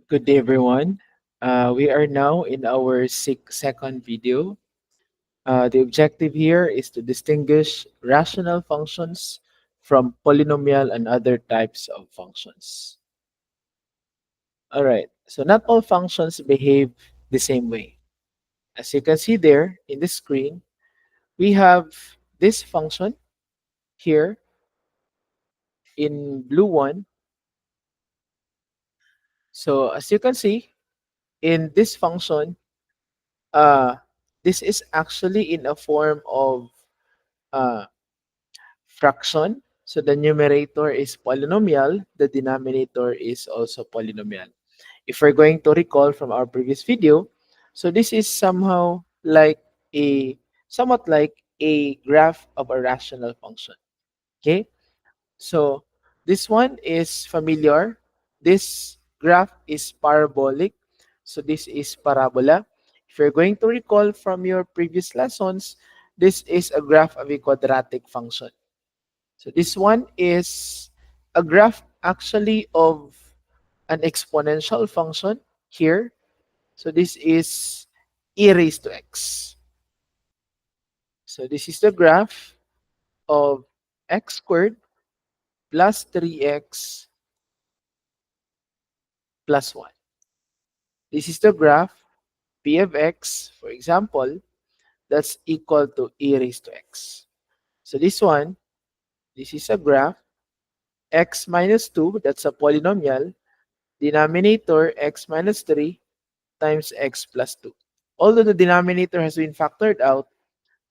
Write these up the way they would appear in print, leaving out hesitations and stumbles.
Good day, everyone. We are now in our second video. The objective here is to distinguish rational functions from polynomial and other types of functions. All right, so not all functions behave the same way. As you can see there in the screen, we have this function here in blue one. So as you can see in this function, uh, this is actually in a form of uh, fraction. So the numerator is polynomial, the denominator is also polynomial. If we're going to recall from our previous video, so this is a somewhat like a graph of a rational function. Okay? So this one is familiar. This graph is parabolic. So this is parabola. If you're going to recall from your previous lessons, this is a graph of a quadratic function. So this one is a graph actually of an exponential function here. So this is e raised to x. So this is the graph of x squared plus 3x plus 1. This is the graph p of x, for example, that's equal to e raised to x. So this is a graph x minus 2, that's a polynomial, denominator x minus 3 times x plus 2. Although the denominator has been factored out,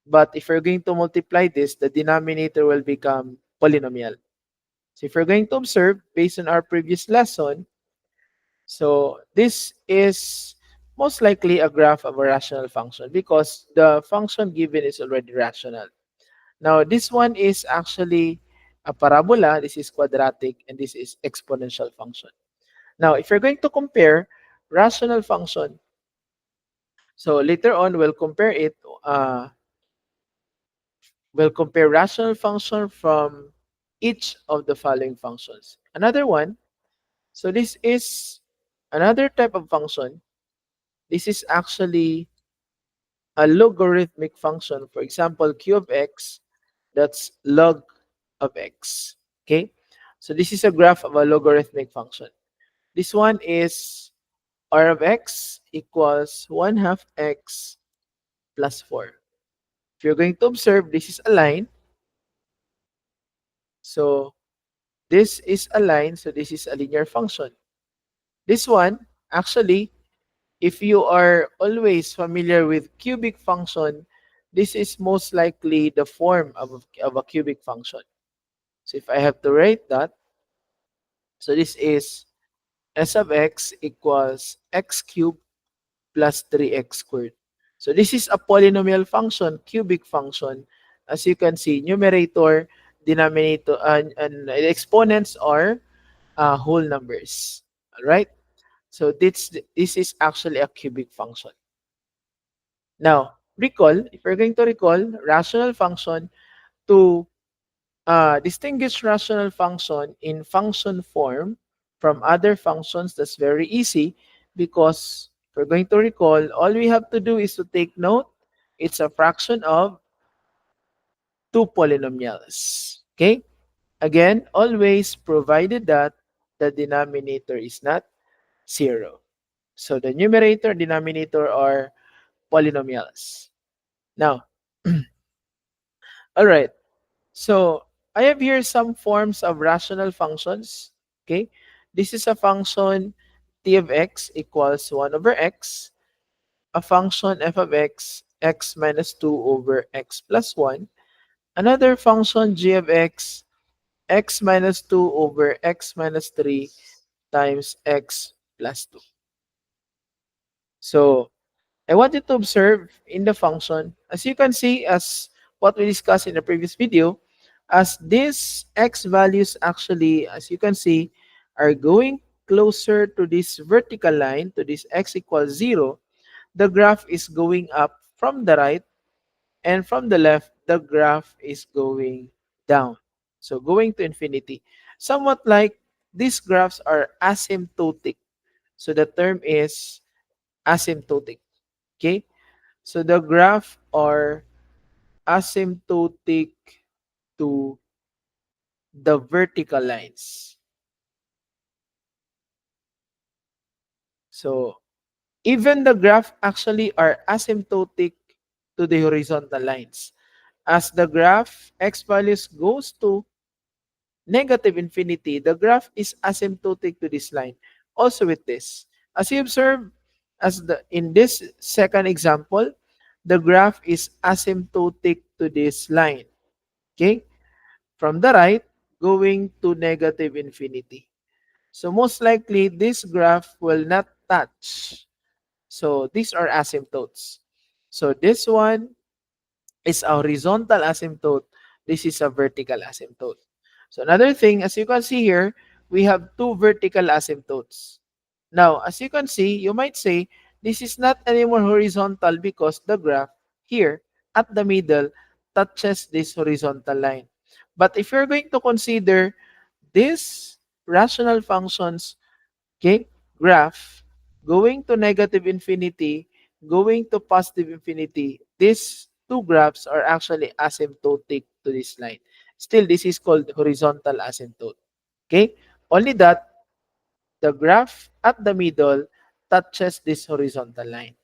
but if you're going to multiply this, the denominator will become polynomial. So if you're going to observe, based on our previous lesson, so this is most likely a graph of a rational function because the function given is already rational. Now, this one is actually a parabola, this is quadratic, and this is exponential function. Now, if you're going to compare rational function, so later on uh, we'll compare rational function from each of the following functions. Another one, so this is another type of function. This is actually a logarithmic function. For example, q of x, that's log of x. Okay? So this is a graph of a logarithmic function. This one is r of x equals 1 half x plus 4. If you're going to observe, this is a line. So this is a line, so this is a linear function. This one, actually, if you are always familiar with cubic function, this is most likely the form of a cubic function. So if I have to write that, so this is s of x equals x cubed plus 3x squared. So this is a polynomial function, cubic function. As you can see, numerator, denominator, and the exponents are whole numbers. All right? So this is actually a cubic function. Now, recall, if you're going to recall, rational function, to distinguish rational function in function form from other functions, that's very easy because if we're going to recall, all we have to do is to take note, it's a fraction of two polynomials. Okay? Again, always provided that the denominator is not 0. So the numerator, denominator are polynomials. Now, all right. So I have here some forms of rational functions. Okay. This is a function t of x equals 1 over x. A function f of x, x minus 2 over x plus 1. Another function g of x, x minus 2 over x minus 3 times x plus 2. So I want you to observe in the function, as you can see, as what we discussed in the previous video, as these x values actually, as you can see, are going closer to this vertical line, to this x equals 0, the graph is going up from the right, and from the left, the graph is going down. So going to infinity. Somewhat like these graphs are asymptotic. So the term is asymptotic. Okay? So the graph are asymptotic to the vertical lines. So even the graph actually are asymptotic to the horizontal lines. As the graph x values goes to negative infinity, the graph is asymptotic to this line. Also with this, as you observe, as the in this second example, the graph is asymptotic to this line. Okay, from the right going to negative infinity. So most likely this graph will not touch. So these are asymptotes. So this one is a horizontal asymptote. This is a vertical asymptote. So another thing, as you can see here, we have two vertical asymptotes. Now, as you can see, you might say, this is not anymore horizontal because the graph here at the middle touches this horizontal line. But if you're going to consider this rational functions, okay, graph going to negative infinity, going to positive infinity, these two graphs are actually asymptotic to this line. Still, this is called horizontal asymptote. Okay? Only that the graph at the middle touches this horizontal line.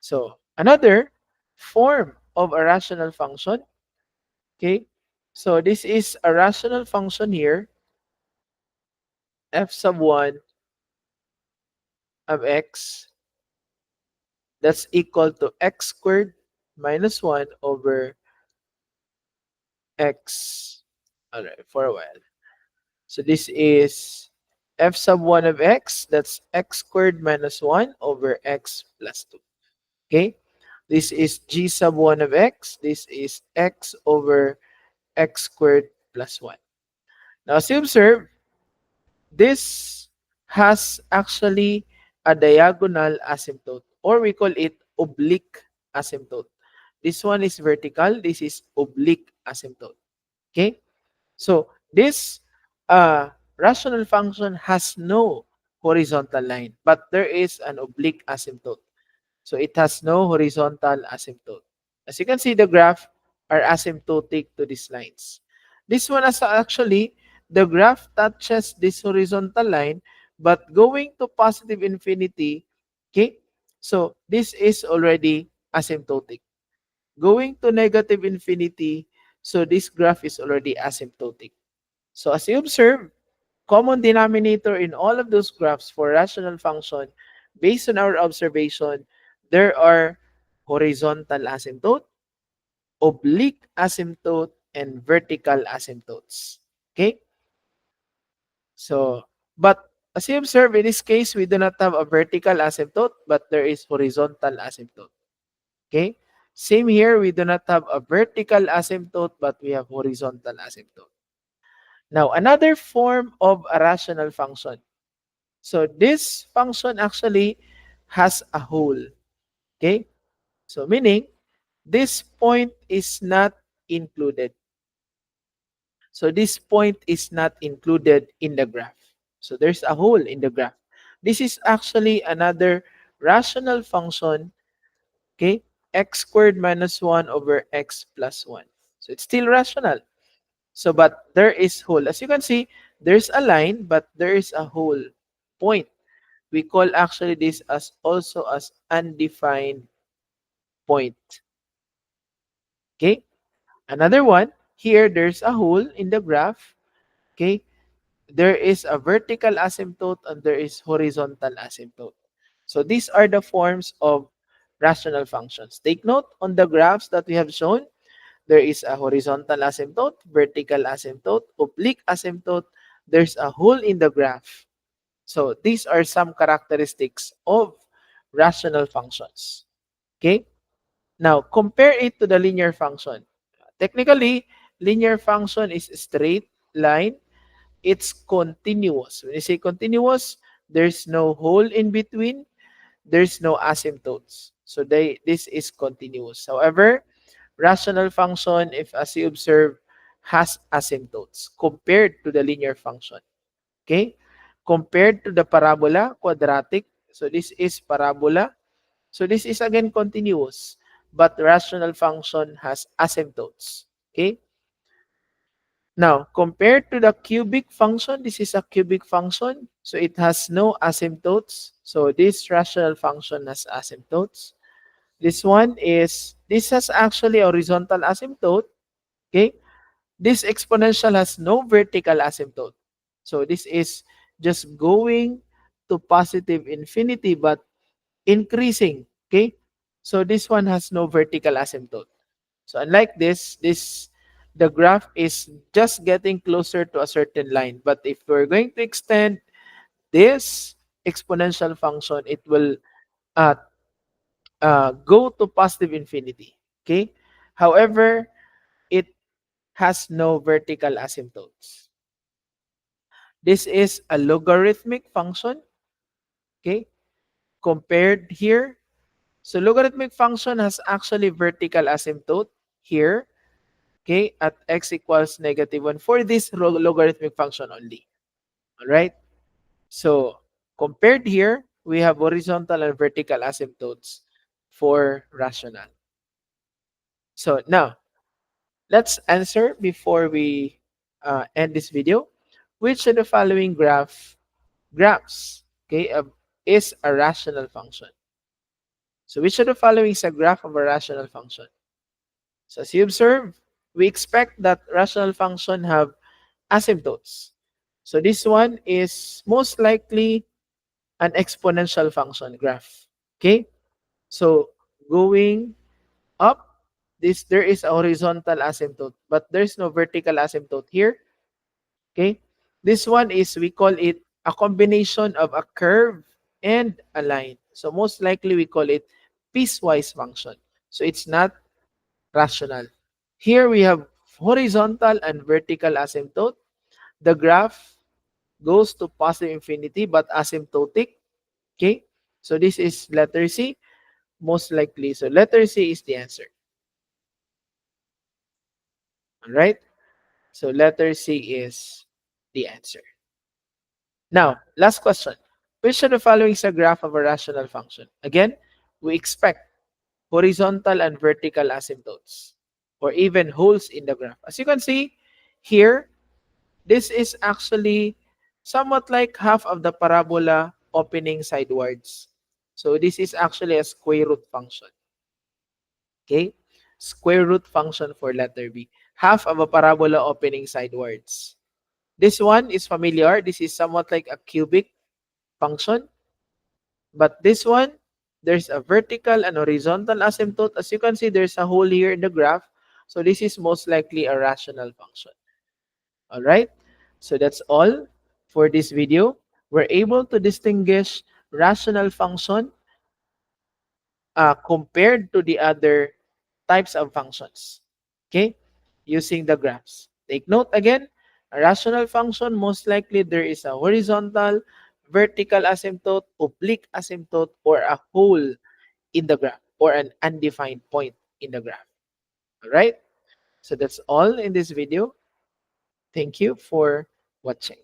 So, another form of a rational function, okay? So, this is a rational function here, f sub 1 of x, that's equal to x squared minus 1 over x. All right, for a while. So this is f sub 1 of x, that's x squared minus 1 over x plus 2. Okay? This is g sub 1 of x. This is x over x squared plus 1. Now, as you observe, this has actually a diagonal asymptote, or we call it oblique asymptote. This one is vertical, this is oblique asymptote. Okay? So this rational function has no horizontal line, but there is an oblique asymptote. So it has no horizontal asymptote. As you can see, the graph are asymptotic to these lines. This one is actually, the graph touches this horizontal line, but going to positive infinity, okay? So this is already asymptotic. Going to negative infinity, so this graph is already asymptotic. So as you observe, common denominator in all of those graphs for rational function, based on our observation, there are horizontal asymptote, oblique asymptote, and vertical asymptotes. Okay? So, but as you observe, in this case, we do not have a vertical asymptote, but there is horizontal asymptote. Okay? Same here, we do not have a vertical asymptote, but we have horizontal asymptote. Now, another form of a rational function. So this function actually has a hole. Okay? So meaning, this point is not included. So this point is not included in the graph. So there's a hole in the graph. This is actually another rational function, okay? X squared minus 1 over x plus 1. So it's still rational. So but there is hole. As you can see, there's a line, but there is a hole point. We call actually this as also as undefined point. Okay? Another one, here there's a hole in the graph. Okay? There is a vertical asymptote and there is horizontal asymptote. So these are the forms of rational functions. Take note on the graphs that we have shown, there is a horizontal asymptote, vertical asymptote, oblique asymptote. There's a hole in the graph. So these are some characteristics of rational functions. Okay? Now, compare it to the linear function. Technically, linear function is a straight line. It's continuous. When you say continuous, there's no hole in between. There's no asymptotes. So this is continuous. However, rational function, if as you observe, has asymptotes compared to the linear function. Okay? compared to the parabola, quadratic. So this is parabola. So this is again continuous, but rational function has asymptotes. Okay. Now, compared to the cubic function, this is a cubic function. So it has no asymptotes. So this rational function has asymptotes. This has actually a horizontal asymptote. Okay. This exponential has no vertical asymptote. So this is just going to positive infinity, but increasing. Okay. So this one has no vertical asymptote. So unlike this, the graph is just getting closer to a certain line. But if we're going to extend this exponential function, it will uh, go to positive infinity. Okay. However, it has no vertical asymptotes. This is a logarithmic function. Okay. Compared here. So logarithmic function has actually vertical asymptote here. Okay, at x equals -1 for this logarithmic function only. All right. So compared here, we have horizontal and vertical asymptotes for rational. So now let's answer before we end this video. Which of the following graphs okay is a rational function? So which of the following is a graph of a rational function? So as you observe, we expect that rational function have asymptotes. So this one is most likely an exponential function graph. Okay? So going up, there is a horizontal asymptote, but there's no vertical asymptote here. Okay? This one is, we call it a combination of a curve and a line. So most likely we call it piecewise function. So it's not rational. Here we have horizontal and vertical asymptote. The graph goes to positive infinity but asymptotic. Okay, so this is letter C, most likely. So letter C is the answer. All right, so letter C is the answer. Now, last question. Which of the following is a graph of a rational function? Again, we expect horizontal and vertical asymptotes or even holes in the graph. As you can see here, this is actually somewhat like half of the parabola opening sidewards. So this is actually a square root function. Okay? Square root function for letter B. Half of a parabola opening sidewards. This one is familiar. This is somewhat like a cubic function. But this one, there's a vertical and horizontal asymptote. As you can see, there's a hole here in the graph. So this is most likely a rational function. All right. So that's all for this video. We're able to distinguish rational function compared to the other types of functions. Okay. Using the graphs. Take note again, a rational function, most likely there is a horizontal, vertical asymptote, oblique asymptote, or a hole in the graph or an undefined point in the graph. All right. So that's all in this video. Thank you for watching.